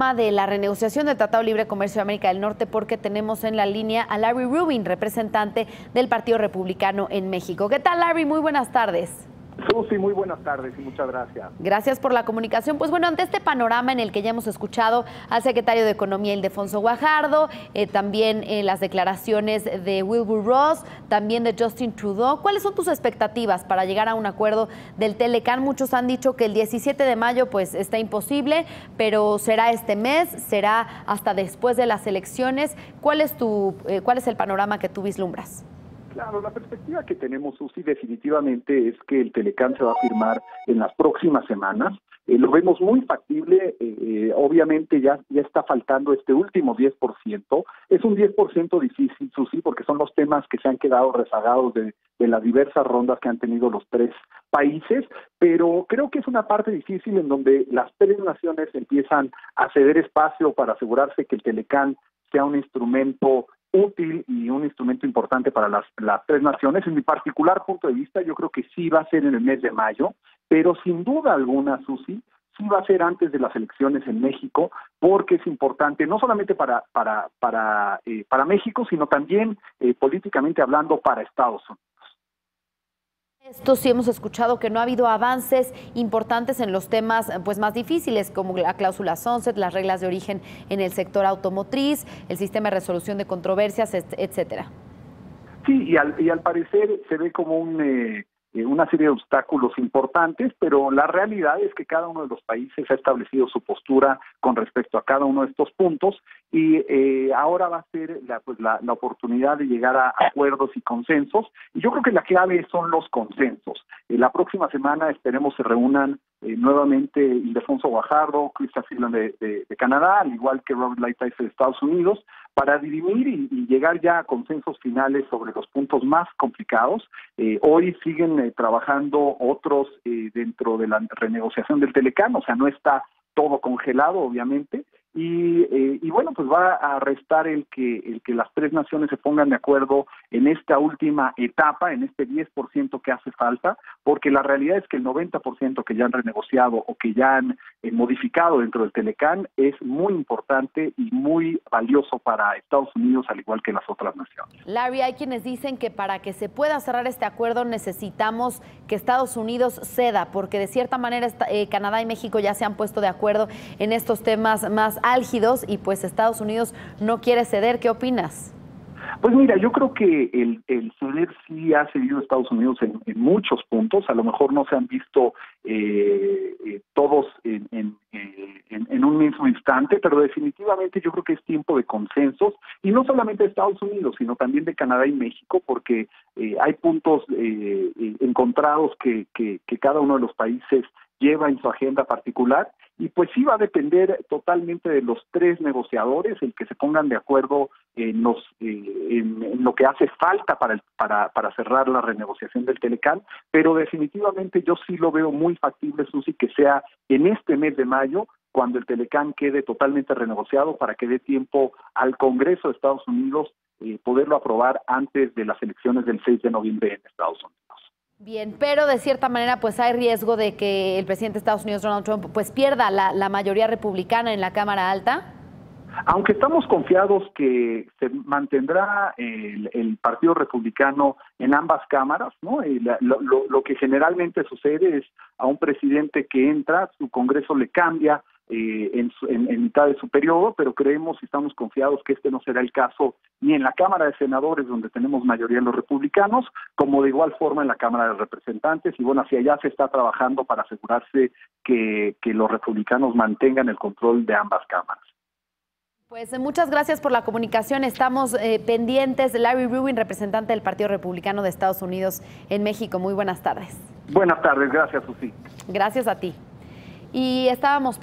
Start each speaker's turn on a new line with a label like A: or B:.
A: De la renegociación del Tratado de Libre Comercio de América del Norte, porque tenemos en la línea a Larry Rubin, representante del Partido Republicano en México. ¿Qué tal, Larry? Muy buenas tardes.
B: Susi, muy buenas tardes y muchas gracias.
A: Gracias por la comunicación. Pues bueno, ante este panorama en el que ya hemos escuchado al secretario de Economía, Ildefonso Guajardo, también las declaraciones de Wilbur Ross, también de Justin Trudeau, ¿cuáles son tus expectativas para llegar a un acuerdo del Telecán? Muchos han dicho que el 17 de mayo pues está imposible, pero será este mes, será hasta después de las elecciones. ¿Cuál es el panorama que tú vislumbras?
B: Claro, la perspectiva que tenemos, Susi, definitivamente es que el Telecán se va a firmar en las próximas semanas. Lo vemos muy factible, obviamente ya está faltando este último 10%. Es un 10% difícil, Susi, porque son los temas que se han quedado rezagados de las diversas rondas que han tenido los tres países, pero creo que es una parte difícil en donde las tres naciones empiezan a ceder espacio para asegurarse que el Telecán sea un instrumento útil y un instrumento importante para las tres naciones. En mi particular punto de vista, yo creo que sí va a ser en el mes de mayo, pero sin duda alguna, Susi, sí va a ser antes de las elecciones en México, porque es importante no solamente para México, sino también políticamente hablando para Estados Unidos.
A: Esto sí hemos escuchado que no ha habido avances importantes en los temas pues más difíciles, como la cláusula sunset, las reglas de origen en el sector automotriz, el sistema de resolución de controversias, etcétera.
B: Sí, y al parecer se ve como una serie de obstáculos importantes, pero la realidad es que cada uno de los países ha establecido su postura con respecto a cada uno de estos puntos y ahora va a ser la oportunidad de llegar a acuerdos y consensos, y yo creo que la clave son los consensos. La próxima semana esperemos se reúnan nuevamente Ildefonso Guajardo, Chrystia Freeland de Canadá, al igual que Robert Lighthizer de Estados Unidos, para dirimir y llegar ya a consensos finales sobre los puntos más complicados. Hoy siguen trabajando otros dentro de la renegociación del Telecán, o sea, no está todo congelado, obviamente, y bueno, pues va a restar el que las tres naciones se pongan de acuerdo en esta última etapa, en este 10% que hace falta, porque la realidad es que el 90% que ya han renegociado o que ya han modificado dentro del Telecán es muy importante y muy valioso para Estados Unidos, al igual que las otras naciones.
A: Larry, hay quienes dicen que para que se pueda cerrar este acuerdo necesitamos que Estados Unidos ceda, porque de cierta manera Canadá y México ya se han puesto de acuerdo en estos temas más álgidos y pues Estados Unidos no quiere ceder. ¿Qué opinas?
B: Pues mira, yo creo que el ceder sí ha cedido Estados Unidos en muchos puntos. A lo mejor no se han visto todos en un mismo instante, pero definitivamente yo creo que es tiempo de consensos, y no solamente de Estados Unidos, sino también de Canadá y México, porque hay puntos encontrados que cada uno de los países lleva en su agenda particular, y pues sí va a depender totalmente de los tres negociadores el que se pongan de acuerdo en lo que hace falta para cerrar la renegociación del Telecán, pero definitivamente yo sí lo veo muy factible, Susi, que sea en este mes de mayo, cuando el Telecán quede totalmente renegociado, para que dé tiempo al Congreso de Estados Unidos poderlo aprobar antes de las elecciones del 6 de noviembre en Estados Unidos.
A: Bien, pero de cierta manera pues hay riesgo de que el presidente de Estados Unidos, Donald Trump, pues pierda la mayoría republicana en la Cámara Alta.
B: Aunque estamos confiados que se mantendrá el Partido Republicano en ambas cámaras, ¿no? Lo que generalmente sucede es a un presidente que entra, su Congreso le cambia en mitad de su periodo, pero creemos y estamos confiados que este no será el caso ni en la Cámara de Senadores, donde tenemos mayoría los republicanos, como de igual forma en la Cámara de Representantes, y bueno, hacia allá se está trabajando para asegurarse que los republicanos mantengan el control de ambas cámaras.
A: Pues muchas gracias por la comunicación. Estamos pendientes. Larry Rubin, representante del Partido Republicano de Estados Unidos en México. Muy buenas tardes.
B: Buenas tardes, gracias, Susi.
A: Gracias a ti. Y estábamos